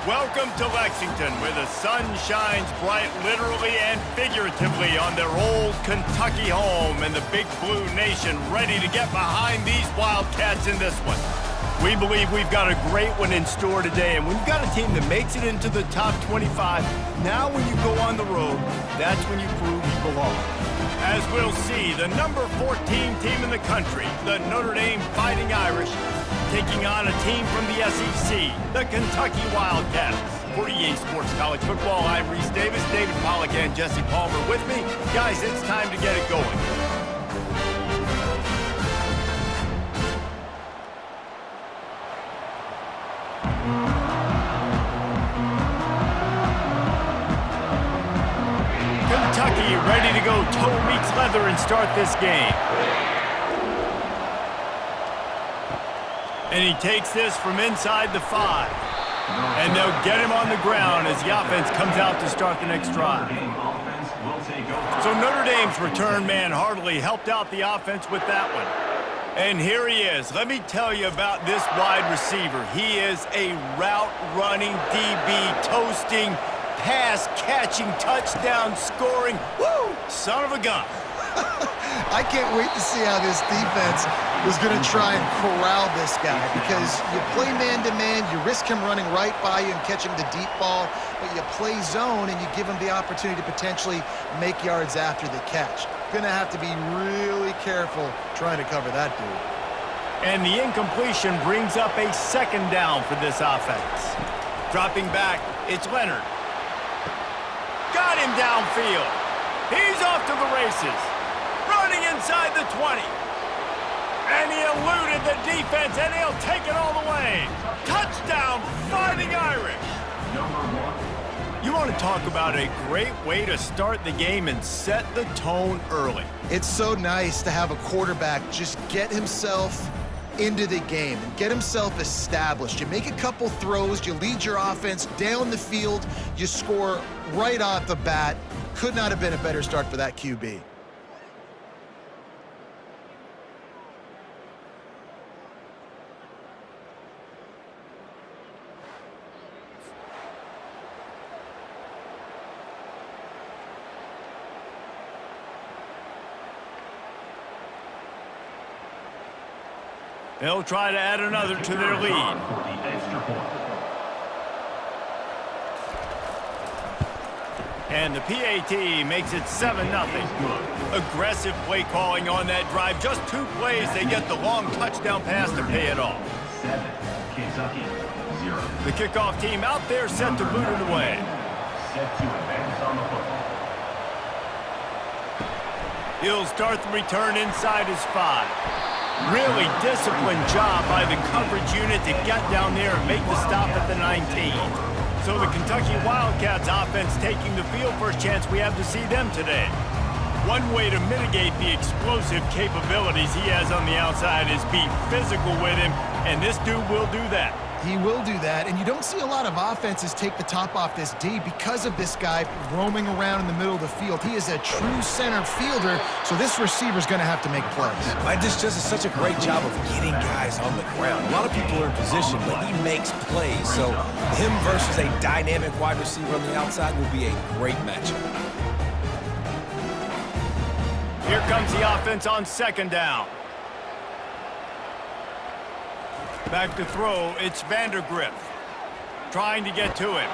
Welcome to Lexington, where the sun shines bright literally and figuratively on their old Kentucky home, and the Big Blue Nation ready to get behind these Wildcats in this one. We believe we've got a great one in store today, and when you've got a team that makes it into the top 25, now when you go on the road, that's when you prove you belong. As we'll see, the number 14 team in the country, the Notre Dame Fighting Irish, taking on a team from the SEC, the Kentucky Wildcats. For EA Sports College Football, I'm Reese Davis, David Pollack, and Jesse Palmer with me. Guys, it's time to get it going. Kentucky ready to go toe meets leather and start this game. And he takes this from inside the 5. And they'll get him on the ground as the offense comes out to start the next drive. So Notre Dame's return man hardly helped out the offense with that one. And here he is. Let me tell you about this wide receiver. He is a route-running DB, toasting, pass-catching, touchdown-scoring, woo, son of a gun. I can't wait to see how this defense is going to try and corral this guy, because you play man-to-man, you risk him running right by you and catching the deep ball, but you play zone and you give him the opportunity to potentially make yards after the catch. Going to have to be really careful trying to cover that dude. And the incompletion brings up a second down for this offense. Dropping back, it's Leonard. Got him downfield. He's off to the races. Running inside the 20. And he eluded the defense, and he'll take it all the way. Touchdown, Fighting Irish. You want to talk about a great way to start the game and set the tone early. It's so nice to have a quarterback just get himself into the game and get himself established. You make a couple throws, you lead your offense down the field, you score right off the bat. Could not have been a better start for that QB. They'll try to add another to their lead. And the PAT makes it 7-0. Aggressive play calling on that drive. Just 2 plays, they get the long touchdown pass to pay it off. The kickoff team out there set to boot it away. He'll start the return inside his 5. Really disciplined job by the coverage unit to get down there and make the stop at the 19. So the Kentucky Wildcats offense taking the field. First chance we have to see them today. One way to mitigate the explosive capabilities he has on the outside is be physical with him, and this dude will do that. He will do that, and you don't see a lot of offenses take the top off this D because of this guy roaming around in the middle of the field. He is a true center fielder, so this receiver's going to have to make plays. This just is such a great job of getting guys on the ground. A lot of people are in position, but he makes plays, so him versus a dynamic wide receiver on the outside will be a great matchup. Here comes the offense on second down. Back to throw, it's Vandergriff. Trying to get to him.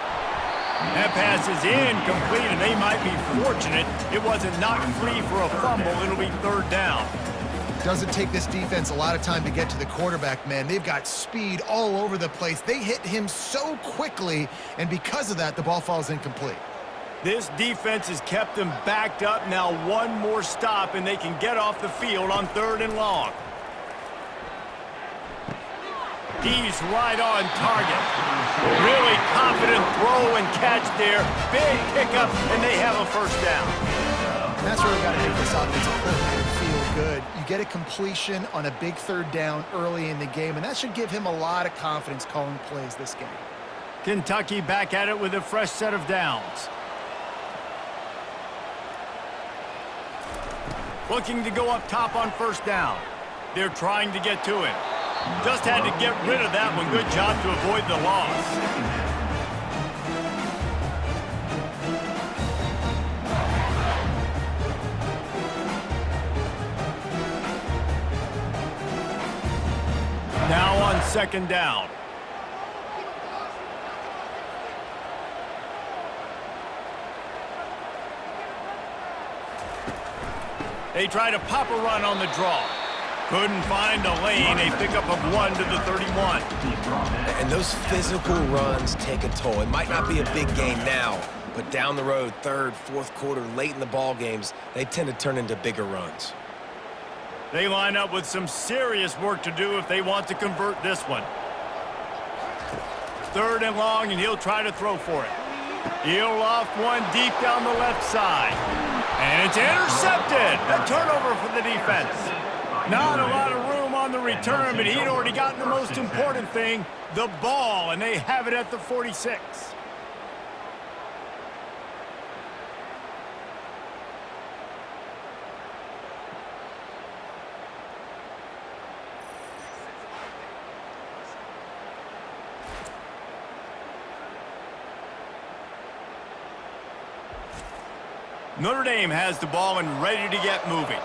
That pass is incomplete, and they might be fortunate it wasn't knocked free for a fumble. It'll be third down. Doesn't take this defense a lot of time to get to the quarterback, man. They've got speed all over the place. They hit him so quickly, and because of that, the ball falls incomplete. This defense has kept them backed up. Now one more stop, and they can get off the field on 3rd and long. He's right on target. Really confident throw and catch there. Big pickup, and they have a first down. And that's where we got to make this offensive coordinator feel good. You get a completion on a big 3rd down early in the game, and that should give him a lot of confidence calling plays this game. Kentucky back at it with a fresh set of downs. Looking to go up top on first down. They're trying to get to him. Just had to get rid of that one. Good job to avoid the loss. second down. They try to pop a run on the draw. Couldn't find a lane. A pickup of 1 to the 31. And those physical runs take a toll. It might not be a big game now, but down the road, third, fourth quarter, late in the ball games, they tend to turn into bigger runs. They line up with some serious work to do if they want to convert this one. Third and long, and he'll try to throw for it. He'll loft one deep down the left side. And it's intercepted. A turnover for the defense. Not a lot of room on the return, but he'd already gotten the most important thing, the ball, and they have it at the 46. Notre Dame has the ball and ready to get moving.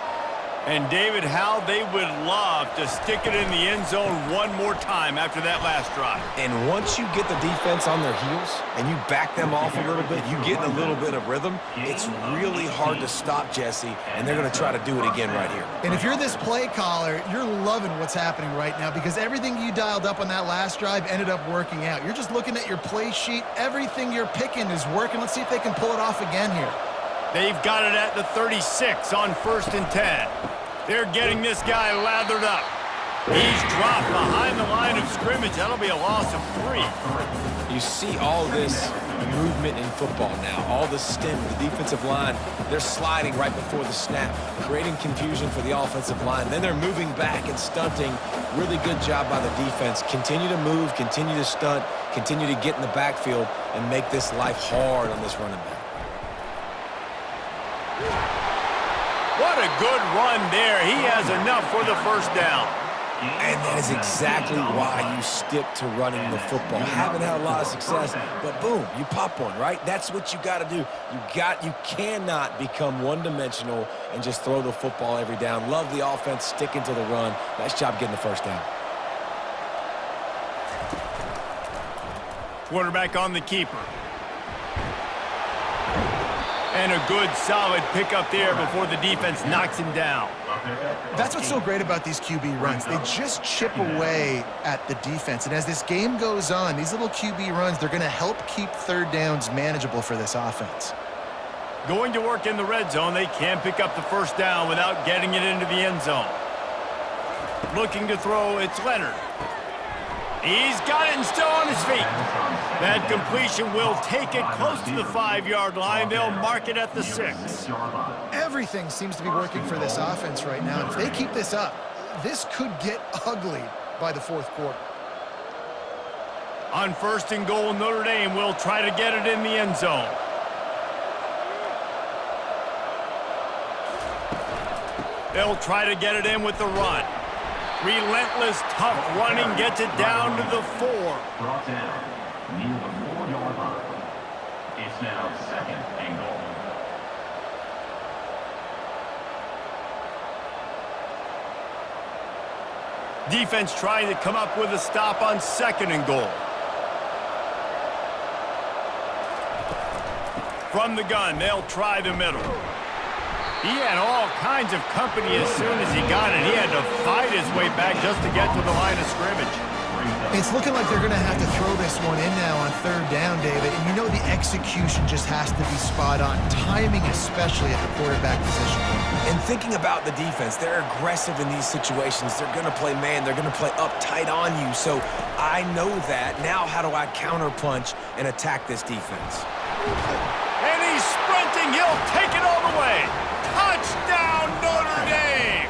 And David, how they would love to stick it in the end zone one more time after that last drive. And once you get the defense on their heels and you back them off a little bit, you get in a little bit of rhythm, it's really hard to stop, Jesse, and they're going to try to do it again right here. And if you're this play caller, you're loving what's happening right now because everything you dialed up on that last drive ended up working out. You're just looking at your play sheet. Everything you're picking is working. Let's see if they can pull it off again here. They've got it at the 36 on 1st and 10. They're getting this guy lathered up. He's dropped behind the line of scrimmage. That'll be a loss of 3. You see all this movement in football now, all the stem, the defensive line, they're sliding right before the snap, creating confusion for the offensive line. Then they're moving back and stunting. Really good job by the defense. Continue to move, continue to stunt, continue to get in the backfield and make this life hard on this running back. What a good run there. He has enough for the first down. And that is exactly why you stick to running the football. Haven't had a lot of success, but boom, you pop one, right? That's what you got to do. You cannot become one-dimensional and just throw the football every down. Love the offense, sticking to the run. Nice job getting the first down. Quarterback on the keeper. And a good, solid pickup there before the defense knocks him down. That's what's so great about these QB runs. They just chip away at the defense. And as this game goes on, these little QB runs, they're going to help keep third downs manageable for this offense. Going to work in the red zone, they can pick up the first down without getting it into the end zone. Looking to throw, it's Leonard. He's got it and still on his feet. That completion will take it close to the 5-yard line. They'll mark it at the 6. Everything seems to be working for this offense right now. If they keep this up, this could get ugly by the fourth quarter. On 1st and goal, Notre Dame will try to get it in the end zone. They'll try to get it in with the run. Relentless, tough running gets it down to the 4. Brought down near the 4-yard line. It's now 2nd and goal. Defense trying to come up with a stop on 2nd and goal. From the gun, they'll try the middle. He had all kinds of company as soon as he got it. He had to fight his way back just to get to the line of scrimmage. It's looking like they're going to have to throw this one in now on 3rd down, David. And you know the execution just has to be spot on. Timing especially at the quarterback position. And thinking about the defense, they're aggressive in these situations. They're going to play man. They're going to play up tight on you. So I know that. Now how do I counterpunch and attack this defense? And he's sprinting. He'll take it all the way. Touchdown, Notre Dame!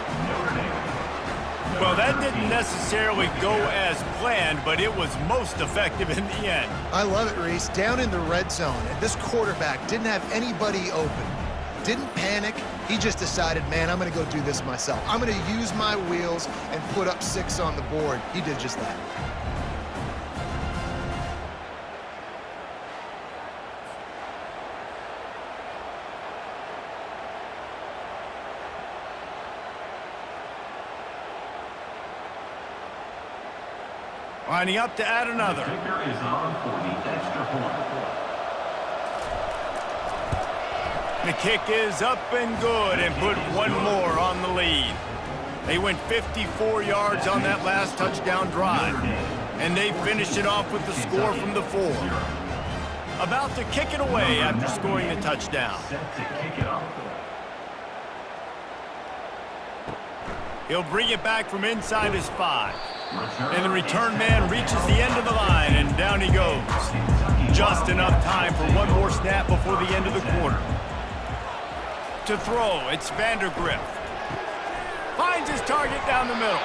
Well, that didn't necessarily go as planned, but it was most effective in the end. I love it, Reese. Down in the red zone, and this quarterback didn't have anybody open. Didn't panic. He just decided, man, I'm going to go do this myself. I'm going to use my wheels and put up 6 on the board. He did just that. Lining up to add another. The kicker is on for the extra point. The kick is up and good and put one more on the lead. They went 54 yards on that last touchdown drive, and they finished it off with the score from the 4. About to kick it away after scoring the touchdown. Set to kick it off. He'll bring it back from inside his 5. And the return man reaches the end of the line, and down he goes. Just enough time for one more snap before the end of the quarter. To throw, it's Vandergrift. Finds his target down the middle.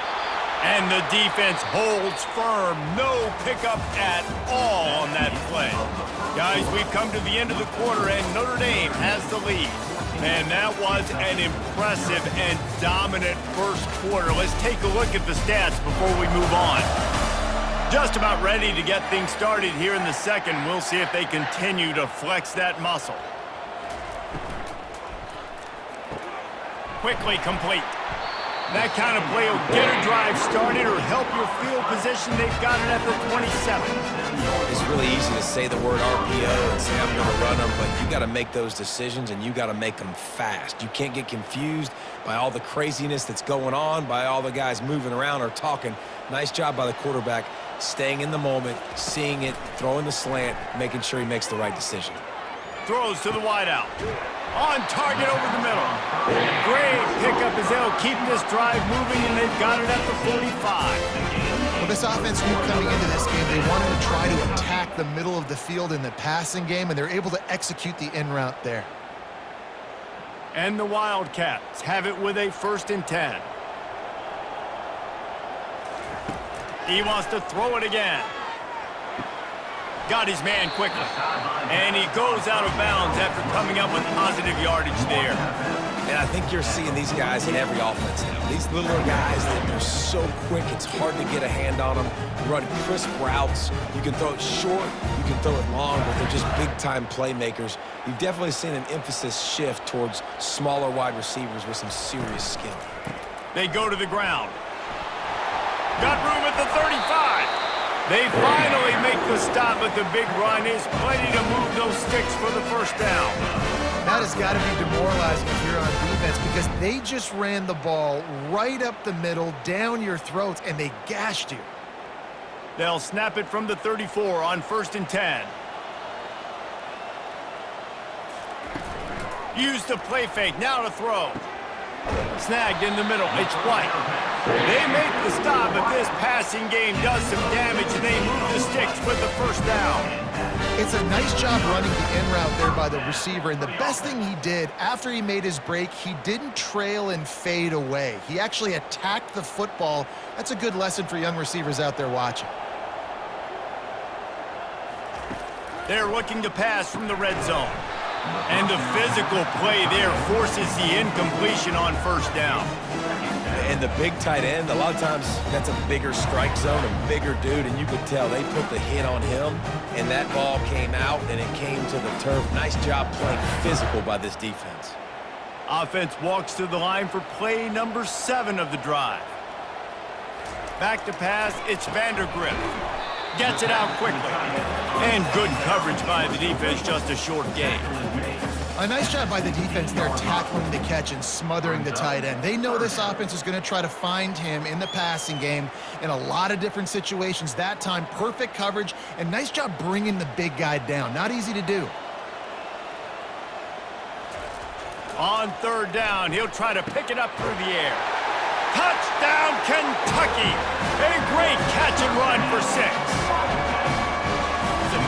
And the defense holds firm. No pickup at all on that play. Guys, we've come to the end of the quarter, and Notre Dame has the lead. And that was an impressive and dominant first quarter. Let's take a look at the stats before we move on. Just about ready to get things started here in the second. We'll see if they continue to flex that muscle. Quickly complete. That kind of play will get a drive started or help your field position. They've got it at the 27. It's really easy to say the word RPO and say I'm going to run them, but you got to make those decisions and you got to make them fast. You can't get confused by all the craziness that's going on, by all the guys moving around or talking. Nice job by the quarterback, staying in the moment, seeing it, throwing the slant, making sure he makes the right decision. Throws to the wideout. On target over the middle. Great pickup as they'll keep this drive moving, and they've got it at the 45. Well, this offense knew coming into this game they wanted to try to attack the middle of the field in the passing game, and they're able to execute the in route there. And the Wildcats have it with a 1st and 10. He wants to throw it again. Got his man quickly. And he goes out of bounds after coming up with positive yardage there. And I think you're seeing these guys in every offense now. These littler guys, they're so quick, it's hard to get a hand on them. Run crisp routes. You can throw it short, you can throw it long, but they're just big-time playmakers. You've definitely seen an emphasis shift towards smaller wide receivers with some serious skill. They go to the ground. Got room at the 35. They finally make the stop, but the big run is plenty to move those sticks for the 1st down. That has got to be demoralizing if you're on defense because they just ran the ball right up the middle, down your throats, and they gashed you. They'll snap it from the 34 on 1st and 10. Use the play fake, now to throw. Snagged in the middle, it's White. They make the stop, but this passing game does some damage, and they move the sticks with the 1st down. It's a nice job running the in route there by the receiver, and the best thing he did after he made his break, he didn't trail and fade away. He actually attacked the football. That's a good lesson for young receivers out there watching. They're looking to pass from the red zone. And the physical play there forces the incompletion on 1st down. And the big tight end, a lot of times that's a bigger strike zone, a bigger dude, and you could tell they put the hit on him, and that ball came out, and it came to the turf. Nice job playing physical by this defense. Offense walks to the line for play number 7 of the drive. Back to pass, it's Vandergrift. Gets it out quickly. And good coverage by the defense, just a short gain. A nice job by the defense there tackling the catch and smothering the tight end. They know this offense is going to try to find him in the passing game in a lot of different situations. That time, perfect coverage, and nice job bringing the big guy down. Not easy to do. On 3rd down, he'll try to pick it up through the air. Touchdown, Kentucky! A great catch and run for 6.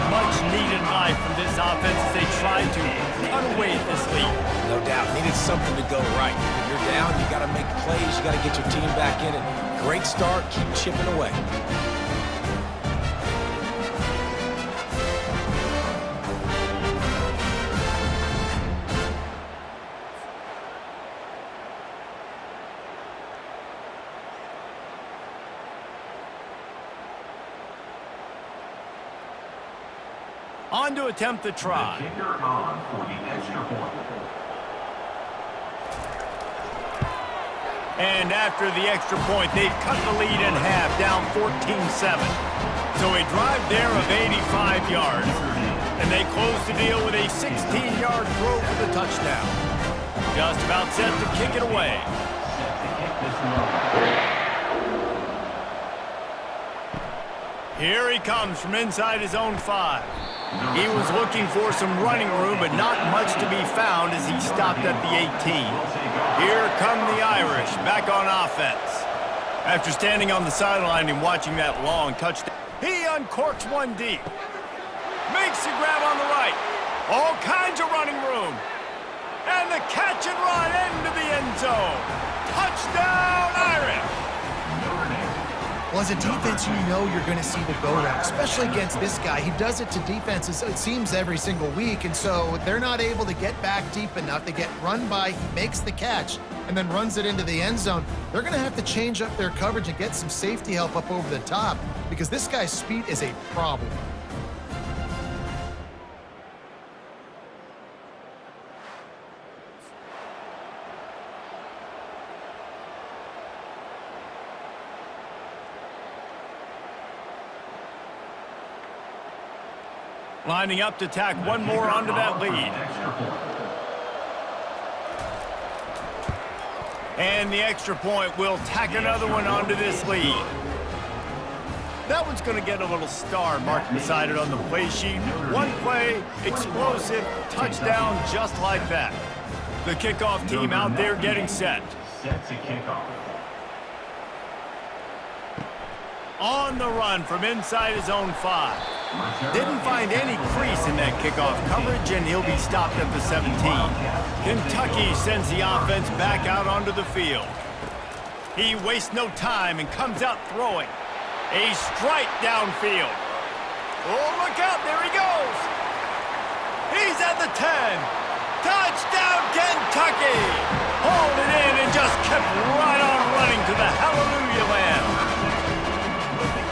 Much-needed life from this offense as they try to cut away this lead. No doubt, needed something to go right. When you're down, you got to make plays, you got to get your team back in it. Great start, keep chipping away. On to attempt the try. The kicker on for the extra point. And after the extra point, they've cut the lead in half, down 14-7. So a drive there of 85 yards. And they close the deal with a 16-yard throw for the touchdown. Just about set to kick it away. Here he comes from inside his own 5. He was looking for some running room, but not much to be found as he stopped at the 18. Here come the Irish, back on offense. After standing on the sideline and watching that long touchdown, he uncorks one deep. Makes the grab on the right. All kinds of running room. And the catch and run into the end zone. Touchdown, Irish! Well, as a defense, you know you're going to see the go route, especially against this guy. He does it to defenses, it seems, every single week, and so they're not able to get back deep enough. They get run by, he makes the catch, and then runs it into the end zone. They're going to have to change up their coverage and get some safety help up over the top because this guy's speed is a problem. Lining up to tack one more onto that lead. And the extra point will tack another one onto this lead. That one's going to get a little star marked beside it on the play sheet. One play, explosive, touchdown just like that. The kickoff team out there getting set. Set to kickoff. On the run from inside his own 5. Didn't find any crease in that kickoff coverage, and he'll be stopped at the 17. Kentucky sends the offense back out onto the field. He wastes no time and comes out throwing. A strike downfield. Oh, look out, there he goes. He's at the 10. Touchdown, Kentucky! Hauled it in and just kept right on running to the hallelujah land.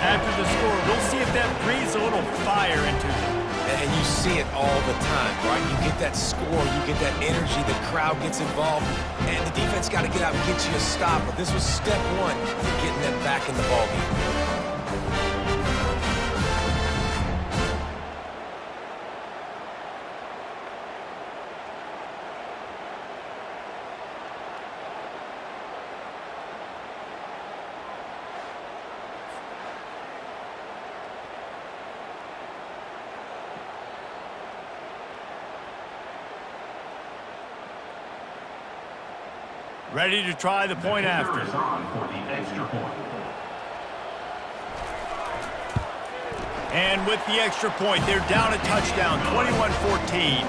After the score, we'll see if that breathes a little fire into them. And you see it all the time, right? You get that score, you get that energy, the crowd gets involved, and the defense got to get out and get you a stop. But this was step one to getting them back in the ballgame. Ready to try the point after. And with the extra point, they're down a touchdown, 21-14.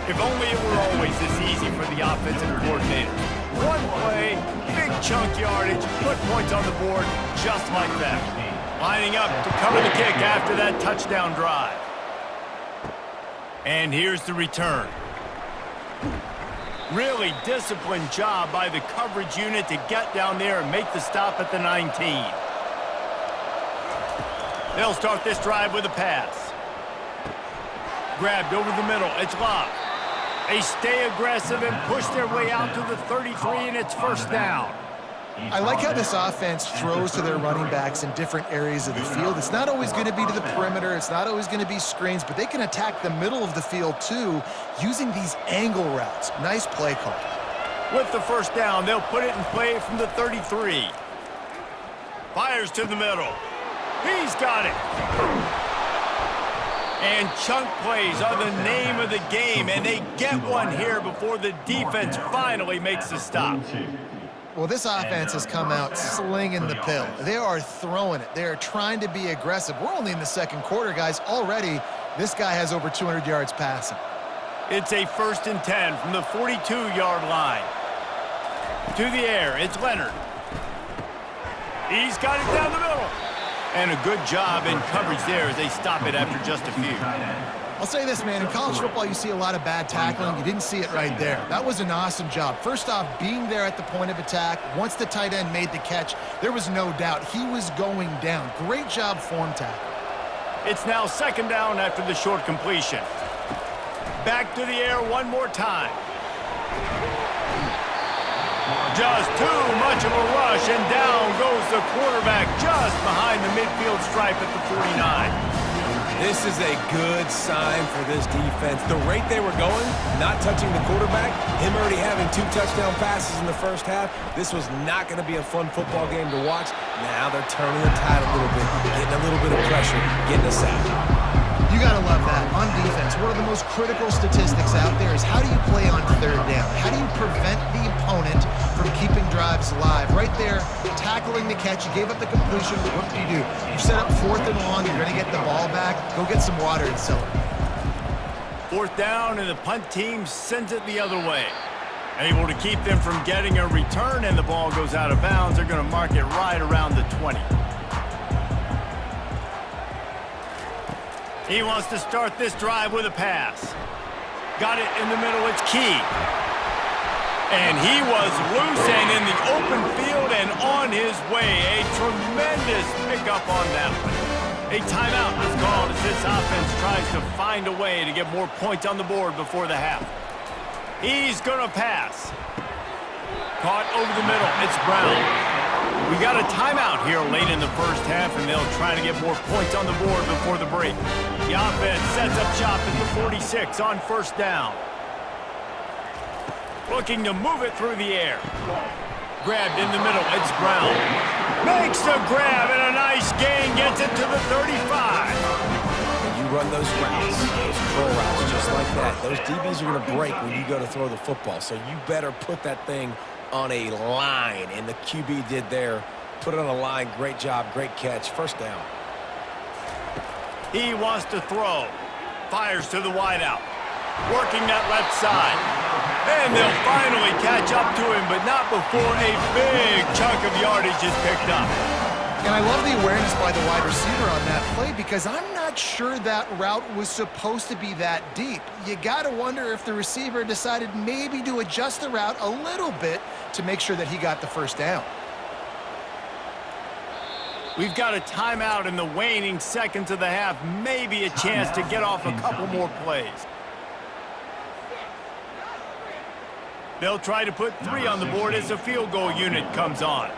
If only it were always this easy for the offensive coordinator. One play, big chunk yardage, put points on the board just like that. Lining up to cover the kick after that touchdown drive. And here's the return. Really disciplined job by the coverage unit to get down there and make the stop at the 19. They'll start this drive with a pass. Grabbed over the middle, it's Love. They stay aggressive and push their way out to the 33, and it's first down. I like how this offense throws to their running backs in different areas of the field. It's not always going to be to the perimeter. It's not always going to be screens, but they can attack the middle of the field, too, using these angle routes. Nice play call. With the first down, they'll put it in play from the 33. Fires to the middle. He's got it. And chunk plays are the name of the game, and they get one here before the defense finally makes the stop. Well, this offense has come out slinging the pill. They are throwing it. They are trying to be aggressive. We're only in the second quarter, guys. Already, this guy has over 200 yards passing. It's a 1st and 10 from the 42-yard line. To the air, it's Leonard. He's got it down the middle. And a good job in coverage there as they stop it after just a few. I'll say this, man. In college football, you see a lot of bad tackling. You didn't see it right there. That was an awesome job. First off, being there at the point of attack. Once the tight end made the catch, there was no doubt he was going down. Great job form tackle. It's now 2nd down after the short completion. Back to the air one more time. Just too much of a rush, and down goes the quarterback just behind the midfield stripe at the 49. This is a good sign for this defense. The rate they were going, not touching the quarterback, him already having 2 touchdown passes in the first half, this was not going to be a fun football game to watch. Now they're turning the tide a little bit, getting a little bit of pressure, getting a sack. You got to love that. On defense, one of the most critical statistics out there is how do you play on third down? How do you prevent the opponent from keeping drives alive? Right there, tackling the catch. You gave up the completion. What do? You set up 4th and long. You're going to get the ball back. Go get some water and sell it. 4th down, and the punt team sends it the other way. Able to keep them from getting a return, and the ball goes out of bounds. They're going to mark it right around the 20. He wants to start this drive with a pass. Got it in the middle. It's Key. And he was loose and in the open field and on his way. A tremendous pickup on that one. A timeout is called as this offense tries to find a way to get more points on the board before the half. He's going to pass. Caught over the middle. It's Brown. We got a timeout here late in the first half, and they'll try to get more points on the board before the break. The offense sets up shop at the 46 on 1st down. Looking to move it through the air. Grabbed in the middle. It's Brown. Makes the grab, and a nice gain gets it to the 35. When you run those routes, those curl routes just like that, those DBs are going to break when you go to throw the football. So you better put that thing on a line, and the QB did there. Put it on a line. Great job. Great catch. 1st down. He wants to throw. Fires to the wideout. Working that left side. And they'll finally catch up to him, but not before a big chunk of yardage is picked up. And I love the awareness by the wide receiver on that play because I'm not sure that route was supposed to be that deep. You got to wonder if the receiver decided maybe to adjust the route a little bit to make sure that he got the 1st down. We've got a timeout in the waning seconds of the half. Maybe a chance to get off a couple more plays. They'll try to put 3 on the board as the field goal unit comes on.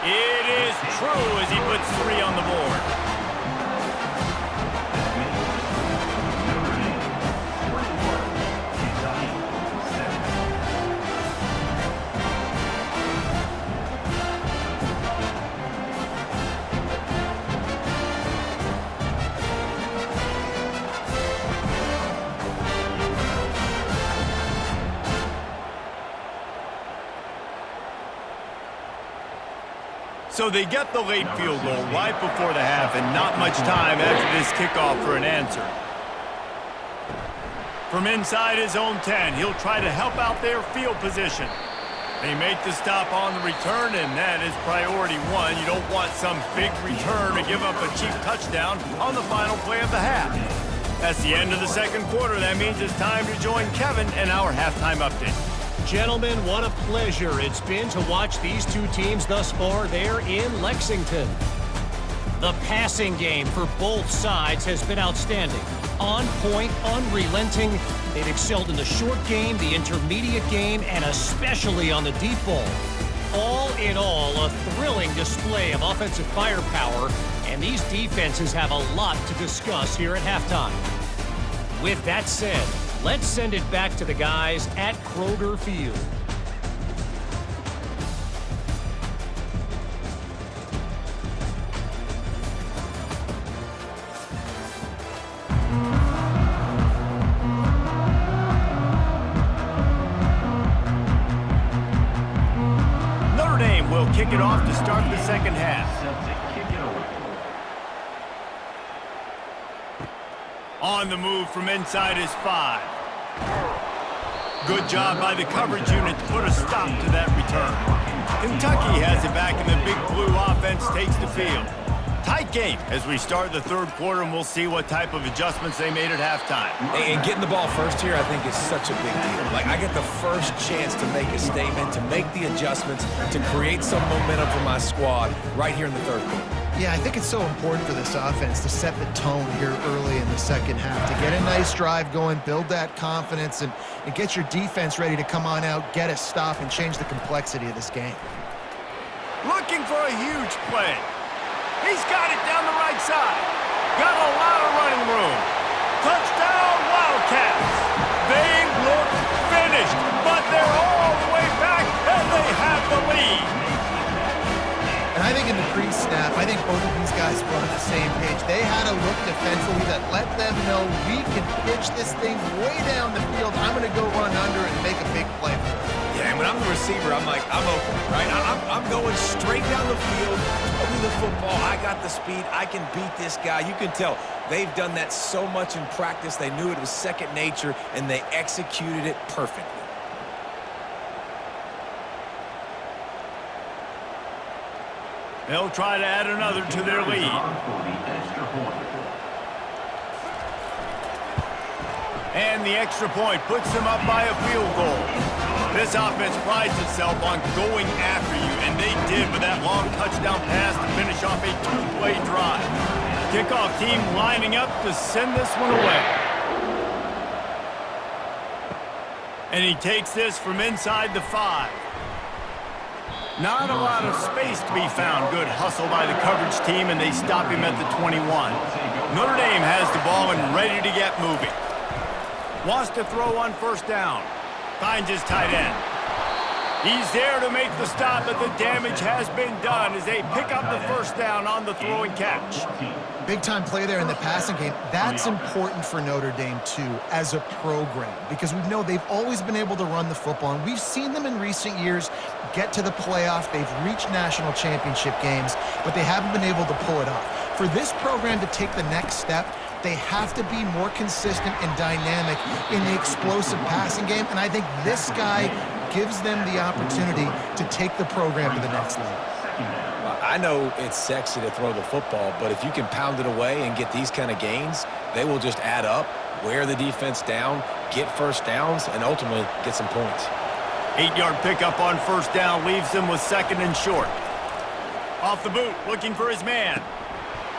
It is true as he puts 3 on the board. So they get the late field goal right before the half, and not much time after this kickoff for an answer. From inside his own 10, he'll try to help out their field position. They make the stop on the return, and that is priority 1. You don't want some big return to give up a cheap touchdown on the final play of the half. That's the end of the 2nd quarter. That means it's time to join Kevin in our halftime update. Gentlemen, what a pleasure it's been to watch these 2 teams thus far there in Lexington. The passing game for both sides has been outstanding. On point, unrelenting. They've excelled in the short game, the intermediate game, and especially on the deep ball. All in all, a thrilling display of offensive firepower, and these defenses have a lot to discuss here at halftime. With that said, let's send it back to the guys at Kroger Field. Notre Dame will kick it off to start the 2nd half. On the move from inside his 5. Good job by the coverage unit to put a stop to that return. Kentucky has it back, and the Big Blue offense takes the field. Tight game as we start the third quarter, and we'll see what type of adjustments they made at halftime. And getting the ball first here, I think, is such a big deal. Like, I get the first chance to make a statement, to make the adjustments, to create some momentum for my squad right here in the third quarter. Yeah, I think it's so important for this offense to set the tone here early in the second half, to get a nice drive going, build that confidence, and get your defense ready to come on out, get a stop, and change the complexity of this game. Looking for a huge play. He's got it down the right side. Got a lot of running room. Touchdown, Wildcats. They look finished, but they're all the way back, and they have the lead. And I think in the pre-snap, I think both of these guys were on the same page. They had a look defensively that let them know we can pitch this thing way down the field. I'm going to go run under and make a big play for it. Yeah, and when I'm the receiver, I'm like, I'm open, right? I'm going straight down the field, throw me the football. I got the speed. I can beat this guy. You can tell they've done that so much in practice. They knew it was second nature, and they executed it perfectly. They'll try to add another to their lead. And the extra point puts them up by a field goal. This offense prides itself on going after you, and they did with that long touchdown pass to finish off a two-play drive. Kickoff team lining up to send this one away. And he takes this from inside the 5. Not a lot of space to be found. Good hustle by the coverage team, and they stop him at the 21. Notre Dame has the ball and ready to get moving. Wants to throw on first down. Finds his tight end. He's there to make the stop, but the damage has been done as they pick up the first down on the throw and catch. Big-time play there in the passing game. That's important for Notre Dame, too, as a program, because we know they've always been able to run the football, and we've seen them in recent years get to the playoff. They've reached national championship games, but they haven't been able to pull it off. For this program to take the next step, they have to be more consistent and dynamic in the explosive passing game, and I think this guy gives them the opportunity to take the program to the next level. I know it's sexy to throw the football, but if you can pound it away and get these kind of gains, they will just add up, wear the defense down, get first downs, and ultimately get some points. 8-yard pickup on first down leaves them with second and short. Off the boot, looking for his man.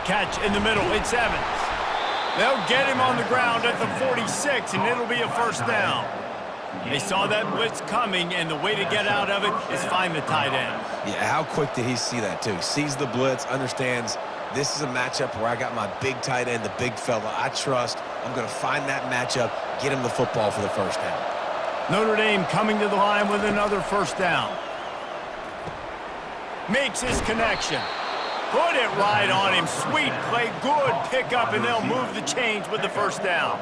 Catch in the middle, it's Evans. They'll get him on the ground at the 46, and it'll be a first down. They saw that blitz coming, and the way to get out of it is find the tight end. Yeah, how quick did he see that, too? Sees the blitz, understands this is a matchup where I got my big tight end, the big fella I trust. I'm going to find that matchup, get him the football for the first down. Notre Dame coming to the line with another first down. Makes his connection. Put it right on him. Sweet play, good pickup, and they'll move the chains with the first down.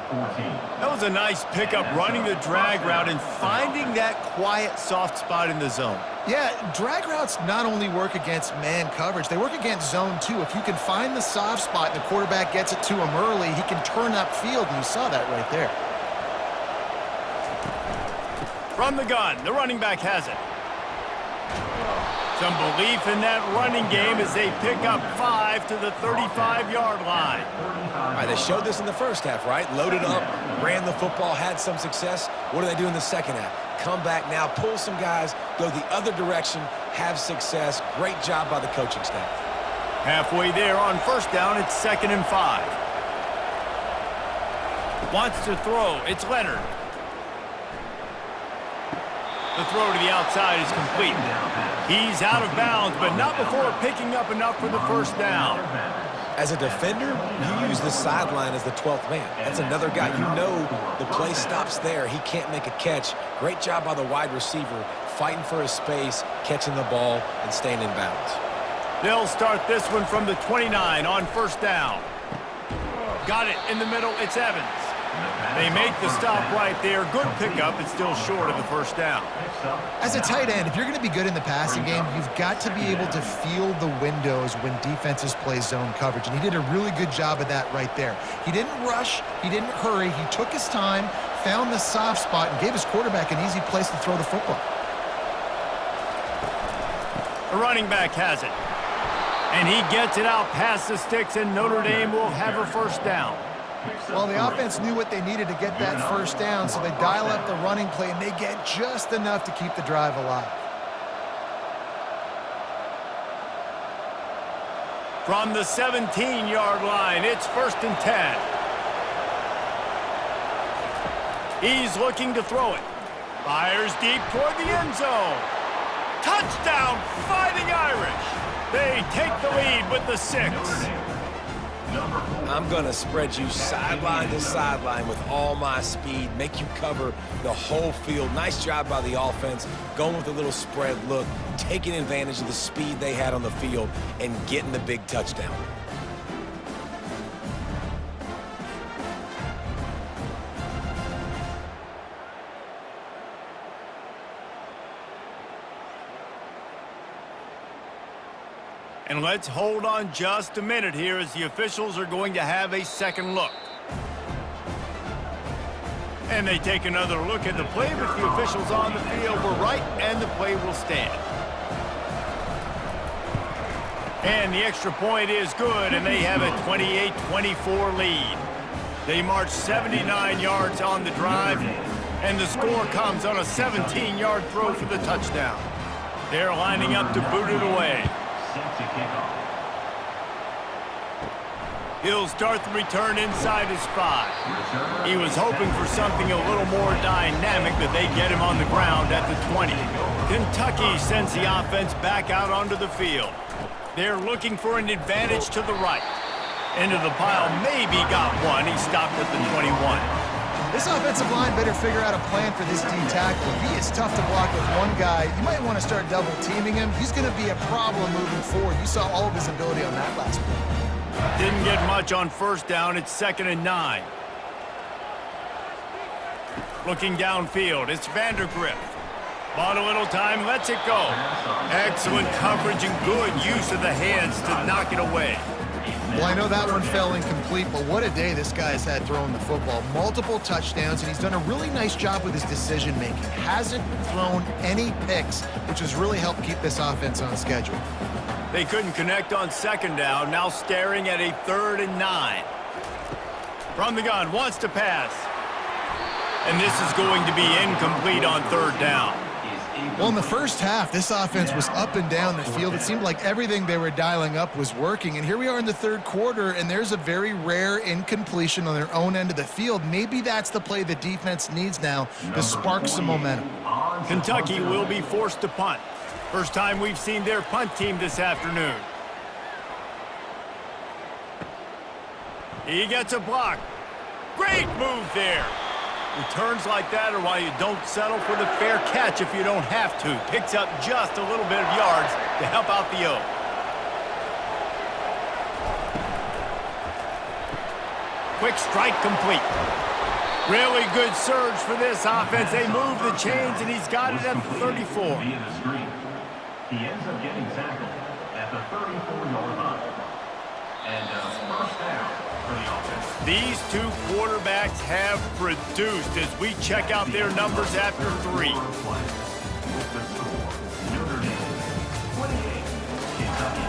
That was a nice pickup, running the drag route and finding that quiet, soft spot in the zone. Yeah, drag routes not only work against man coverage, they work against zone too. If you can find the soft spot and the quarterback gets it to him early, he can turn upfield, and you saw that right there. From the gun, the running back has it. Some belief in that running game as they pick up 5 to the 35-yard line. All right, they showed this in the first half, right? Loaded up, ran the football, had some success. What do they do in the second half? Come back now, pull some guys, go the other direction, have success. Great job by the coaching staff. Halfway there on first down, it's 2nd and 5. Wants to throw, it's Leonard. The throw to the outside is complete. He's out of bounds, but not before picking up enough for the first down. As a defender, you use the sideline as the 12th man. That's another guy. You know the play stops there. He can't make a catch. Great job by the wide receiver, fighting for his space, catching the ball, and staying in bounds. They'll start this one from the 29 on first down. Got it in the middle, it's Evans. They make the stop right there. Good pickup. It's still short of the first down. As a tight end, if you're going to be good in the passing game, you've got to be able to feel the windows when defenses play zone coverage. And he did a really good job of that right there. He didn't rush. He didn't hurry. He took his time, found the soft spot, and gave his quarterback an easy place to throw the football. The running back has it. And he gets it out past the sticks, and Notre Dame will have a first down. Well, the offense knew what they needed to get that first down, so they dial up the running play, and they get just enough to keep the drive alive. From the 17-yard line, it's 1st and 10. He's looking to throw it. Fires deep toward the end zone. Touchdown, Fighting Irish. They take the lead with the 6. I'm going to spread you sideline to sideline with all my speed, make you cover the whole field. Nice job by the offense, going with a little spread look, taking advantage of the speed they had on the field, and getting the big touchdown. And let's hold on just a minute here as the officials are going to have a second look. And they take another look at the play, but the officials on the field were right, and the play will stand. And the extra point is good, and they have a 28-24 lead. They march 79 yards on the drive, and the score comes on a 17-yard throw for the touchdown. They're lining up to boot it away. He'll start the return inside his 5. He was hoping for something a little more dynamic, but they get him on the ground at the 20. Kentucky sends the offense back out onto the field. They're looking for an advantage to the right. Into the pile, maybe got one. He stopped at the 21. This offensive line better figure out a plan for this D tackle. He is tough to block with one guy. You might want to start double-teaming him. He's going to be a problem moving forward. You saw all of his ability on that last play. Didn't get much on first down. It's 2nd and 9. Looking downfield, it's Vandergrift. Bought a little time, lets it go. Excellent coverage and good use of the hands to knock it away. Well, I know that one fell incomplete, but what a day this guy's had throwing the football. Multiple touchdowns, and he's done a really nice job with his decision-making. Hasn't thrown any picks, which has really helped keep this offense on schedule. They couldn't connect on 2nd down, now staring at a 3rd and 9. From the gun, wants to pass. And this is going to be incomplete on 3rd down. Well, in the first half, this offense was up and down the field. It seemed like everything they were dialing up was working. And here we are in the 3rd quarter, and there's a very rare incompletion on their own end of the field. Maybe that's the play the defense needs now to spark some momentum. Kentucky will be forced to punt. First time we've seen their punt team this afternoon. He gets a block. Great move there. Returns like that are why you don't settle for the fair catch if you don't have to. Picks up just a little bit of yards to help out the O. Quick strike complete. Really good surge for this offense. They move the chains, and he's got it at the 34. He ends up getting tackled at the 34-yard line. And first down for the offense. These two quarterbacks have produced as we check out their numbers after 3. The score, Notre Dame 28, Kentucky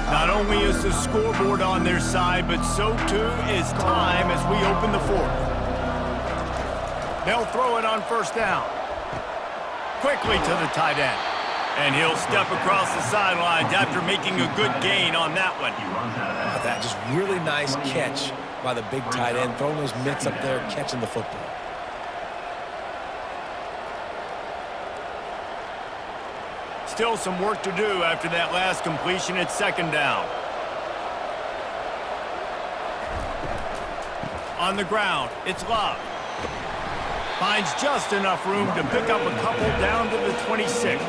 20. Not only is the scoreboard on their side, but so too is time as we open the 4th. They'll throw it on 1st down. Quickly to the tight end. And he'll step across the sidelines after making a good gain on that one. That just really nice catch by the big tight end, throwing those mitts up there, catching the football. Still some work to do after that last completion at 2nd down. On the ground, it's Love. Finds just enough room to pick up a couple down to the 26.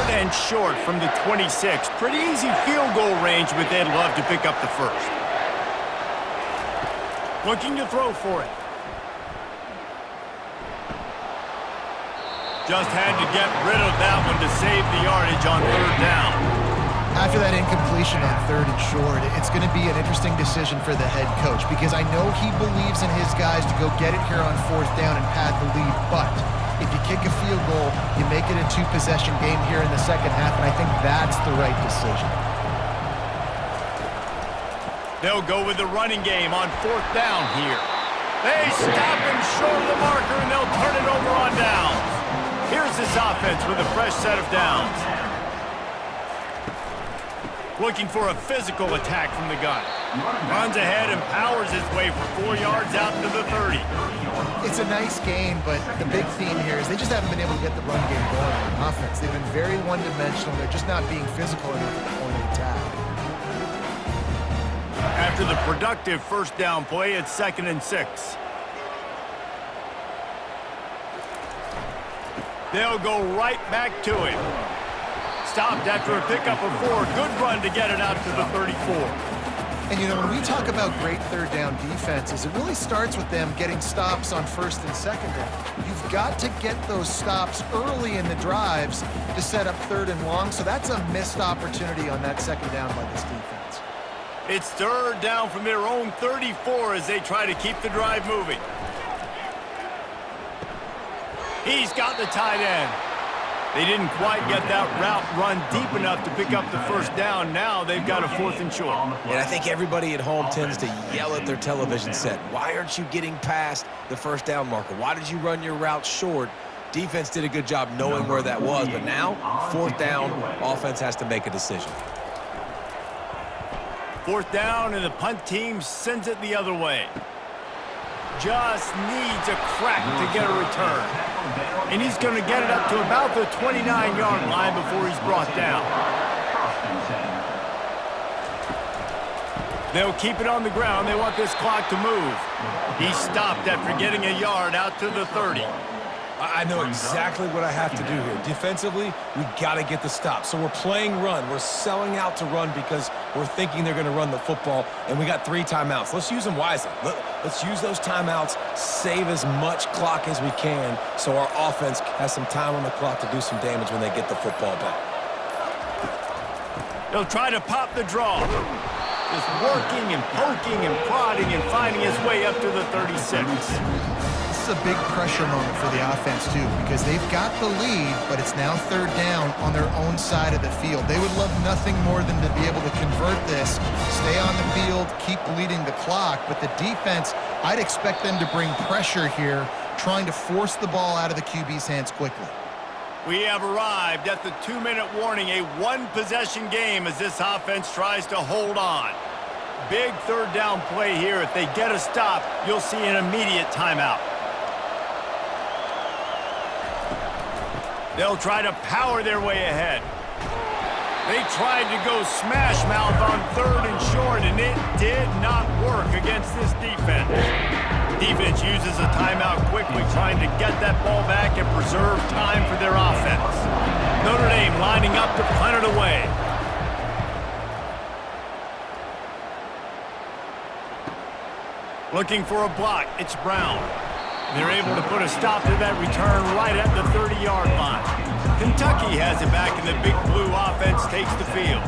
And short from the 26. Pretty easy field goal range, but they'd love to pick up the 1st. Looking to throw for it. Just had to get rid of that one to save the yardage on 3rd down. After that incompletion on 3rd and short, it's going to be an interesting decision for the head coach because I know he believes in his guys to go get it here on 4th down and pad the lead, but if you kick a field goal, you make it a 2-possession game here in the second half, and I think that's the right decision. They'll go with the running game on 4th down here. They stop him short of the marker, and they'll turn it over on downs. Here's this offense with a fresh set of downs. Looking for a physical attack from the gun. Runs ahead and powers his way for 4 yards out to the 30. It's a nice game, but the big theme here is they just haven't been able to get the run game going on offense. They've been very one-dimensional. They're just not being physical enough at the point of attack. After the productive 1st down play, it's 2nd and 6. They'll go right back to it. Stopped after a pickup of 4. Good run to get it out to the 34. And, you know, when we talk about great 3rd down defenses, it really starts with them getting stops on 1st and 2nd down. You've got to get those stops early in the drives to set up 3rd and long, so that's a missed opportunity on that 2nd down by this defense. It's 3rd down from their own 34 as they try to keep the drive moving. He's got the tight end. They didn't quite get that route run deep enough to pick up the 1st down. Now they've got a 4th and short. And I think everybody at home tends to yell at their television set. Why aren't you getting past the 1st down marker? Why did you run your route short? Defense did a good job knowing where that was, but now 4th down, offense has to make a decision. 4th down, and the punt team sends it the other way. Just needs a crack to get a return. And he's going to get it up to about the 29-yard line before he's brought down. They'll keep it on the ground. They want this clock to move. He stopped after getting a yard out to the 30. I know exactly what I have to do here. Defensively, we got to get the stop. So we're playing run. We're selling out to run because we're thinking they're going to run the football, and we got 3 timeouts. Let's use them wisely. Let's use those timeouts, save as much clock as we can so our offense has some time on the clock to do some damage when they get the football back. They'll try to pop the draw. Just working and poking and prodding and finding his way up to the 36. This is a big pressure moment for the offense, too, because they've got the lead, but it's now 3rd down on their own side of the field. They would love nothing more than to be able to convert this, stay on the field, keep bleeding the clock, but the defense, I'd expect them to bring pressure here, trying to force the ball out of the QB's hands quickly. We have arrived at the 2-minute warning, a 1-possession game as this offense tries to hold on. Big 3rd down play here. If they get a stop, you'll see an immediate timeout. They'll try to power their way ahead. They tried to go smash mouth on 3rd and short, and it did not work against this defense. Defense uses a timeout quickly, trying to get that ball back and preserve time for their offense. Notre Dame lining up to punt it away. Looking for a block, it's Brown. They're able to put a stop to that return right at the 30-yard line. Kentucky has it back, and the Big Blue offense takes the field.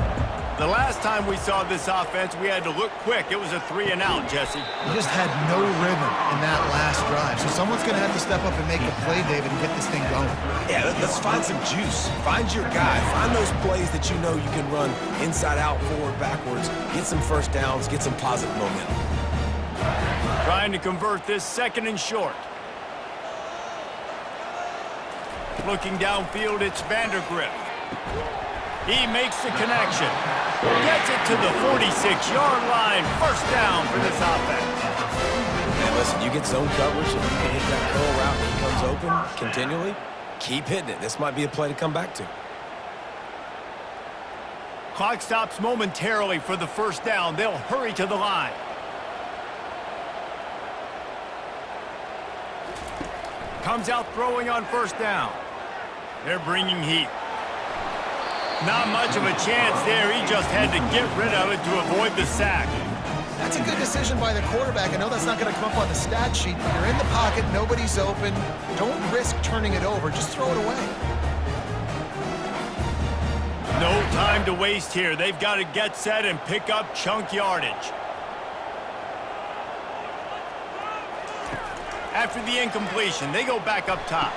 The last time we saw this offense, we had to look quick. It was a 3-and-out, Jesse. You just had no rhythm in that last drive. So someone's going to have to step up and make a play, David, and get this thing going. Yeah, let's find some juice. Find your guy. Find those plays that you know you can run inside out, forward, backwards. Get some 1st downs. Get some positive momentum. Trying to convert this 2nd and short. Looking downfield, it's Vandergrift. He makes the connection. Gets it to the 46-yard line. 1st down for this offense. Man, listen, you get zone coverage and you can hit that curl route and he comes open continually. Keep hitting it. This might be a play to come back to. Clock stops momentarily for the 1st down. They'll hurry to the line. Comes out throwing on 1st down. They're bringing heat. Not much of a chance there. He just had to get rid of it to avoid the sack. That's a good decision by the quarterback. I know that's not going to come up on the stat sheet, but you're in the pocket, nobody's open. Don't risk turning it over. Just throw it away. No time to waste here. They've got to get set and pick up chunk yardage. After the incompletion, they go back up top.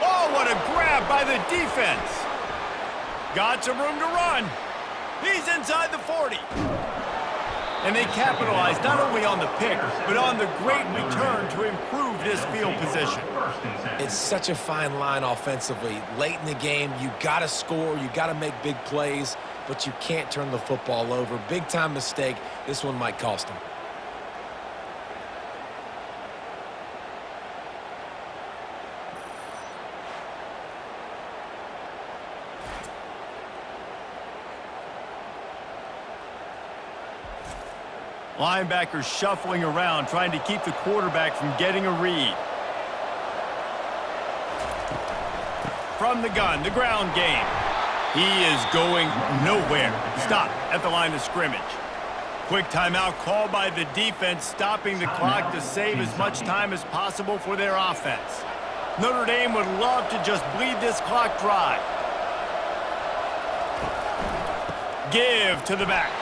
Oh, what a grab by the defense. Got some room to run. He's inside the 40. And they capitalize not only on the pick, but on the great return to improve this field position. It's such a fine line offensively. Late in the game, you got to score, you got to make big plays, but you can't turn the football over. Big-time mistake. This one might cost them. Linebackers shuffling around, trying to keep the quarterback from getting a read. From the gun, the ground game. He is going nowhere. Stop at the line of scrimmage. Quick timeout called by the defense, stopping the clock to save as much time as possible for their offense. Notre Dame would love to just bleed this clock dry. Give to the back.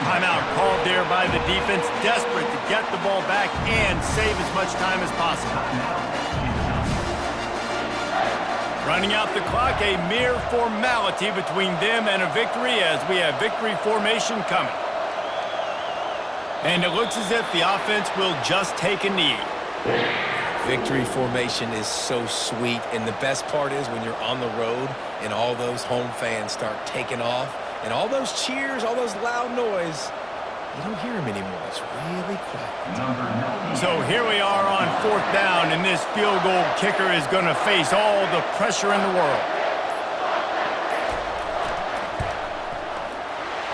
Timeout called there by the defense, desperate to get the ball back and save as much time as possible. Running out the clock, a mere formality between them and a victory as we have victory formation coming. And it looks as if the offense will just take a knee. Victory formation is so sweet, and the best part is when you're on the road and all those home fans start taking off, and all those cheers, all those loud noise, you don't hear them anymore. It's really quiet. So here we are on 4th down, and this field goal kicker is going to face all the pressure in the world.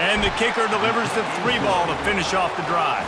And the kicker delivers the 3 ball to finish off the drive.